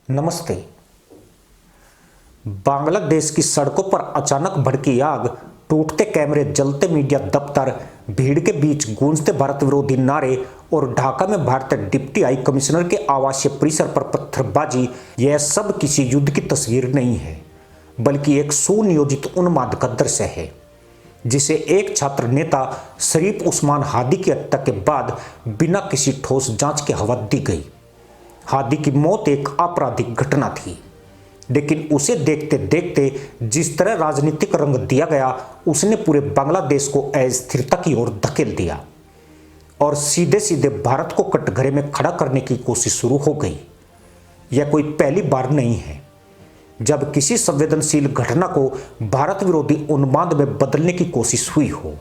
नमस्ते। बांग्लादेश की सड़कों पर अचानक भड़की आग, टूटते कैमरे, जलते मीडिया दफ्तर, भीड़ के बीच गूंजते भारत विरोधी नारे और ढाका में भारतीय डिप्टी हाई कमिश्नर के आवासीय परिसर पर पत्थरबाजी। यह सब किसी युद्ध की तस्वीर नहीं है, बल्कि एक सुनियोजित उन्माद का दृश्य है जिसे एक छात्र नेता शरीफ उस्मान हादी की हत्या के बाद बिना किसी ठोस जांच के हवा दी गई। हादी की मौत एक आपराधिक घटना थी, लेकिन उसे देखते देखते जिस तरह राजनीतिक रंग दिया गया, उसने पूरे बांग्लादेश को अस्थिरता की ओर धकेल दिया और सीधे सीधे भारत को कटघरे में खड़ा करने की कोशिश शुरू हो गई। यह कोई पहली बार नहीं है जब किसी संवेदनशील घटना को भारत विरोधी उन्माद में बदलने की कोशिश हुई हो।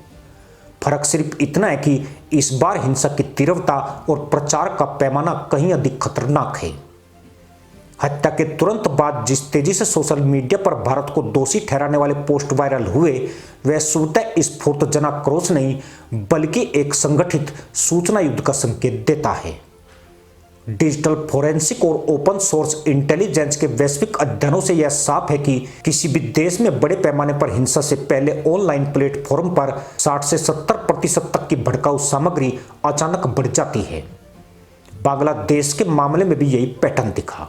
फर्क सिर्फ इतना है कि इस बार हिंसा की तीव्रता और प्रचार का पैमाना कहीं अधिक खतरनाक है। हत्या के तुरंत बाद जिस तेजी से सोशल मीडिया पर भारत को दोषी ठहराने वाले पोस्ट वायरल हुए, वह स्वतः स्फूर्तजनक क्रोध नहीं, बल्कि एक संगठित सूचना युद्ध का संकेत देता है। डिजिटल फोरेंसिक और ओपन सोर्स इंटेलिजेंस के वैश्विक अध्ययनों से यह साफ है कि किसी भी देश में बड़े पैमाने पर हिंसा से पहले ऑनलाइन प्लेटफॉर्म पर 60 से 70% तक की भड़काऊ सामग्री अचानक बढ़ जाती है। बांग्लादेश के मामले में भी यही पैटर्न दिखा।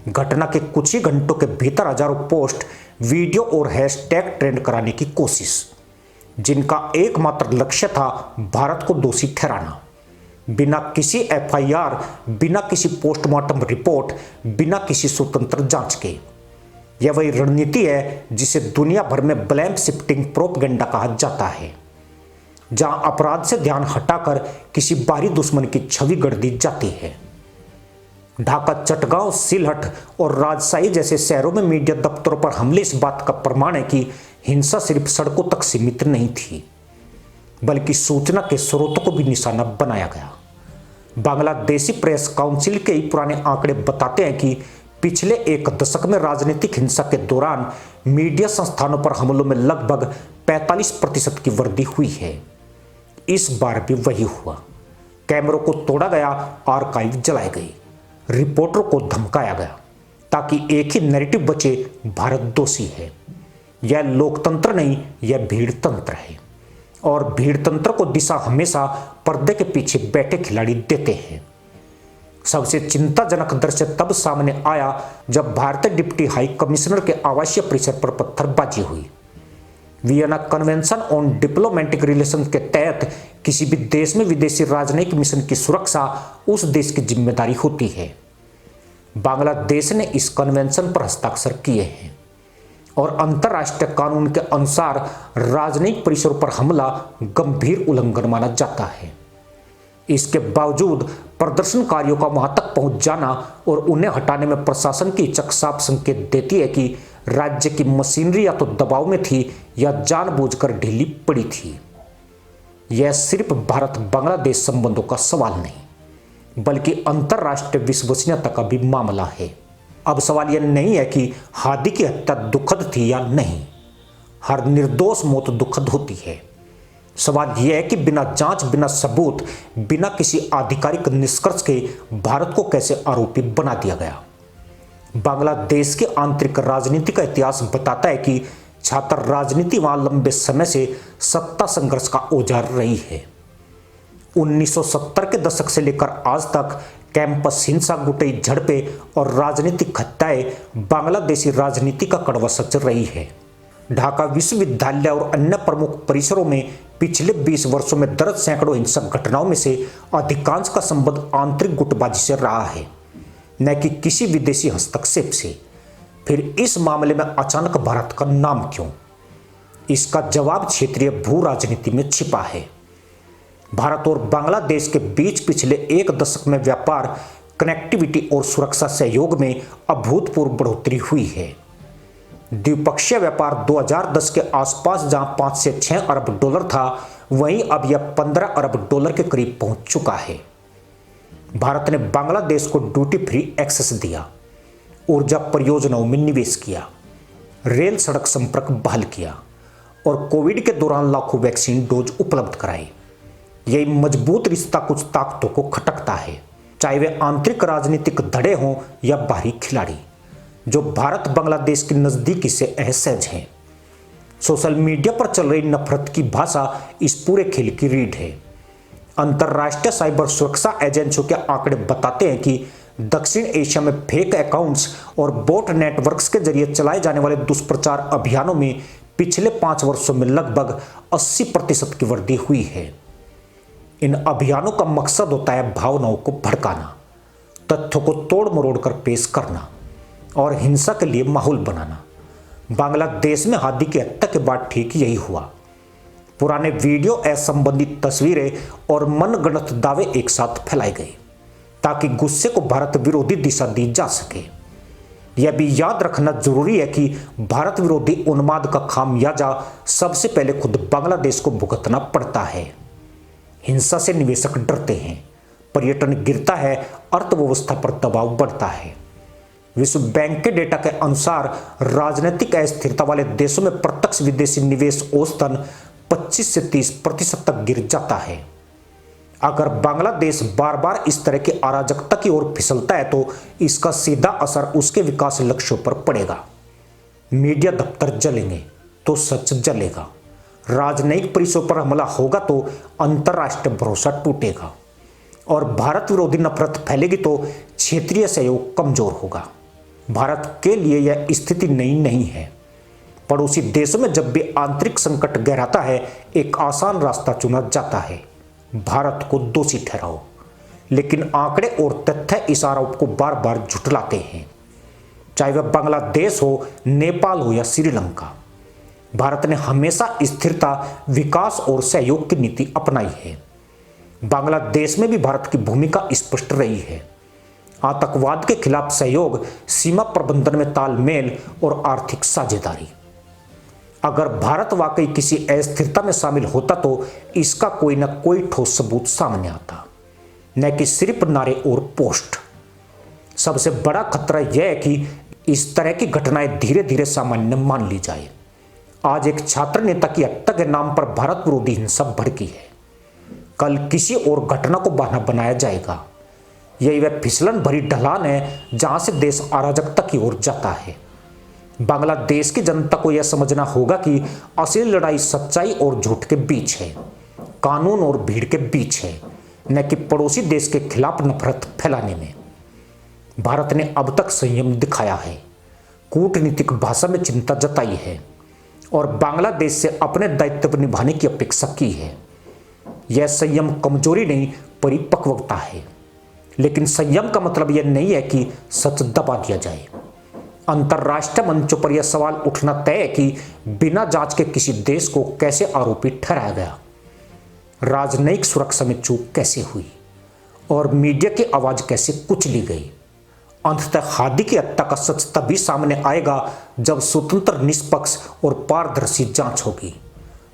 घटना के कुछ ही घंटों के भीतर हजारों पोस्ट, वीडियो और हैशटैग ट्रेंड कराने की कोशिश, जिनका एकमात्र लक्ष्य था भारत को दोषी ठहराना। बिना किसी एफआईआर, बिना किसी पोस्टमार्टम रिपोर्ट, बिना किसी स्वतंत्र जांच के। यह वही रणनीति है जिसे दुनिया भर में ब्लेम शिफ्टिंग प्रोपेगेंडा कहा जाता है, जहां अपराध से ध्यान हटाकर किसी बाहरी दुश्मन की छवि गढ़ दी जाती है। ढाका, चटगांव, सिलहट और राजशाही जैसे शहरों में मीडिया दफ्तरों पर हमले इस बात का प्रमाण है कि हिंसा सिर्फ सड़कों तक सीमित नहीं थी, बल्कि सूचना के स्रोतों को भी निशाना बनाया गया। बांग्लादेशी प्रेस काउंसिल के ही पुराने आंकड़े बताते हैं कि पिछले एक दशक में राजनीतिक हिंसा के दौरान मीडिया संस्थानों पर हमलों में लगभग 45% की वृद्धि हुई है। इस बार भी वही हुआ। कैमरों को तोड़ा गया, आर्काइव जलाए गए, रिपोर्टरों को धमकाया गया, ताकि एक ही नैरेटिव बचे, भारत दोषी है। यह लोकतंत्र नहीं, यह भीड़ तंत्र है, और भीड़ तंत्र को दिशा हमेशा पर्दे के पीछे बैठे खिलाड़ी देते हैं। सबसे चिंताजनक दृश्य तब सामने आया जब भारतीय डिप्टी हाई कमिश्नर के आवासीय परिसर पर पत्थरबाजी हुई। Vienna convention on diplomatic relation के तहत किसी भी देश में विदेशी राजनयिक मिशन की सुरक्षा उस देश की जिम्मेदारी होती है। बांग्लादेश ने इस कन्वेंशन पर हस्ताक्षर किए हैं और अंतर्राष्ट्रीय कानून के अनुसार राजनयिक परिसरों पर हमला गंभीर उल्लंघन माना जाता है। इसके बावजूद प्रदर्शनकारियों का वहां तक पहुंच जाना और उन्हें हटाने में प्रशासन की हिचक साफ संकेत देती है कि राज्य की मशीनरी या तो दबाव में थी या जानबूझकर ढीली पड़ी थी। यह सिर्फ भारत बांग्लादेश संबंधों का सवाल नहीं, बल्कि अंतर्राष्ट्रीय विश्वसनीयता का भी मामला है। अब सवाल यह नहीं है कि हादी की हत्या दुखद थी या नहीं। हर निर्दोष मौत दुखद होती है। सवाल यह है कि बिना जांच, बिना सबूत, बिना किसी आधिकारिक निष्कर्ष के भारत को कैसे आरोपी बना दिया गया। बांग्लादेश के आंतरिक राजनीति का इतिहास बताता है कि छात्र राजनीति वहां लंबे समय से सत्ता संघर्ष का औजार रही है। 1970 के दशक से लेकर आज तक कैंपस हिंसा, गुटई झड़पें और राजनीतिक हत्याएं बांग्लादेशी राजनीति का कड़वा सच रही है। ढाका विश्वविद्यालय और अन्य प्रमुख परिसरों में पिछले 20 वर्षों में दर्ज सैकड़ों हिंसक घटनाओं में से अधिकांश का संबंध आंतरिक गुटबाजी से रहा है, न कि किसी विदेशी हस्तक्षेप से। फिर इस मामले में अचानक भारत का नाम क्यों? इसका जवाब क्षेत्रीय भू राजनीति में छिपा है। भारत और बांग्लादेश के बीच पिछले एक दशक में व्यापार, कनेक्टिविटी और सुरक्षा सहयोग में अभूतपूर्व बढ़ोतरी हुई है। द्विपक्षीय व्यापार 2010 के आसपास जहां 5 से 6 अरब डॉलर था, वहीं अब यह 15 अरब डॉलर के करीब पहुंच चुका है। भारत ने बांग्लादेश को ड्यूटी फ्री एक्सेस दिया, ऊर्जा परियोजनाओं में निवेश किया, रेल सड़क संपर्क बहाल किया और कोविड के दौरान लाखों वैक्सीन डोज उपलब्ध कराए। यही मजबूत रिश्ता कुछ ताकतों को खटकता है, चाहे वे आंतरिक राजनीतिक धड़े हों या बाहरी खिलाड़ी, जो भारत बांग्लादेश की नजदीकी से असहज हैं। सोशल मीडिया पर चल रही नफरत की भाषा इस पूरे खेल की रीढ़ है। अंतर्राष्ट्रीय साइबर सुरक्षा एजेंसियों के आंकड़े बताते हैं कि दक्षिण एशिया में फेक अकाउंट्स और बोट नेटवर्क्स के जरिए चलाए जाने वाले दुष्प्रचार अभियानों में पिछले 5 वर्षों में लगभग 80% की वृद्धि हुई है। इन अभियानों का मकसद होता है भावनाओं को भड़काना, तथ्यों को तोड़ मरोड़ कर पेश करना और हिंसा के लिए माहौल बनाना। बांग्लादेश में हादी की हत्या के बाद ठीक यही हुआ। पुराने वीडियो, असंबंधित तस्वीरें और मनगढ़ंत दावे एक साथ फैलाए गए ताकि गुस्से को भारत विरोधी दिशा दी जा सके। यह भी याद रखना जरूरी है कि भारत विरोधी उन्माद का खामियाजा सबसे पहले खुद बांग्लादेश को भुगतना पड़ता है। हिंसा से निवेशक डरते हैं, पर्यटन गिरता है, अर्थव्यवस्था पर दबाव बढ़ता है। विश्व बैंक के डेटा के अनुसार राजनीतिक अस्थिरता वाले देशों में प्रत्यक्ष विदेशी निवेश औसतन 25 से 30% तक गिर जाता है। अगर बांग्लादेश बार बार इस तरह की अराजकता की ओर फिसलता है तो इसका सीधा असर उसके विकास लक्ष्यों पर पड़ेगा। मीडिया दफ्तर जलेंगे तो सच जलेगा, राजनयिक परिसरों पर हमला होगा तो अंतर्राष्ट्रीय भरोसा टूटेगा और भारत विरोधी नफरत फैलेगी तो क्षेत्रीय सहयोग कमजोर होगा। भारत के लिए यह स्थिति नई नहीं है। पड़ोसी देशों में जब भी आंतरिक संकट गहराता है, एक आसान रास्ता चुना जाता है, भारत को दोषी ठहराओ। लेकिन आंकड़े और तथ्य इस आरोप को बार बार झुठलाते हैं। चाहे वह बांग्लादेश हो, नेपाल हो या श्रीलंका, भारत ने हमेशा स्थिरता, विकास और सहयोग की नीति अपनाई है। बांग्लादेश में भी भारत की भूमिका स्पष्ट रही है। आतंकवाद के खिलाफ सहयोग, सीमा प्रबंधन में तालमेल और आर्थिक साझेदारी। अगर भारत वाकई किसी अस्थिरता में शामिल होता तो इसका कोई न कोई ठोस सबूत सामने आता, न कि सिर्फ नारे और पोस्ट। सबसे बड़ा खतरा यह है कि इस तरह की घटनाएं धीरे धीरे सामान्य मान ली जाए। आज एक छात्र नेता की हत्या के नाम पर भारत विरोधी हिंसा भड़की है, कल किसी और घटना को बहाना बनाया जाएगा। यही वह फिसलन भरी ढलान है जहां से देश अराजकता की ओर जाता है। बांग्लादेश की जनता को यह समझना होगा कि असली लड़ाई सच्चाई और झूठ के बीच है, कानून और भीड़ के बीच है, न कि पड़ोसी देश के खिलाफ नफरत फैलाने में। भारत ने अब तक संयम दिखाया है, कूटनीतिक भाषा में चिंता जताई है और बांग्लादेश से अपने दायित्व निभाने की अपेक्षा की है। यह संयम कमजोरी नहीं, परिपक्वता है। लेकिन संयम का मतलब यह नहीं है कि सच दबा दिया जाए। अंतर्राष्ट्रीय मंचों पर यह सवाल उठना तय है कि बिना जांच के किसी देश को कैसे आरोपी ठहराया गया, राजनयिक सुरक्षा में चूक कैसे हुई और मीडिया की आवाज कैसे कुचली गई। अंततः हादी की हत्या का सच तभी सामने आएगा जब स्वतंत्र, निष्पक्ष और पारदर्शी जांच होगी।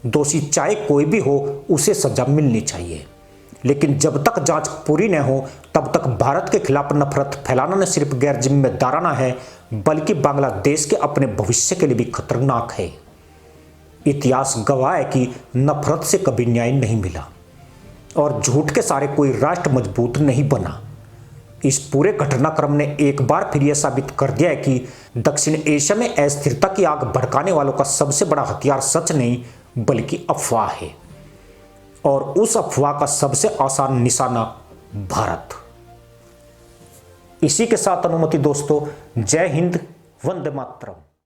दोषी चाहे कोई भी हो, उसे सजा मिलनी चाहिए। लेकिन जब तक जांच पूरी न हो तब तक भारत के खिलाफ नफरत फैलाना न सिर्फ गैर जिम्मेदाराना है, बल्कि बांग्लादेश के अपने भविष्य के लिए भी खतरनाक है। इतिहास गवाह है कि नफरत से कभी न्याय नहीं मिला और झूठ के सहारे कोई राष्ट्र मजबूत नहीं बना। इस पूरे घटनाक्रम ने एक बार फिर यह साबित कर दिया है कि दक्षिण एशिया में अस्थिरता की आग भड़काने वालों का सबसे बड़ा हथियार सच नहीं बल्कि अफवाह है, और उस अफवाह का सबसे आसान निशाना भारत। इसी के साथ अनुमति दोस्तों, जय हिंद, वंदे मातरम।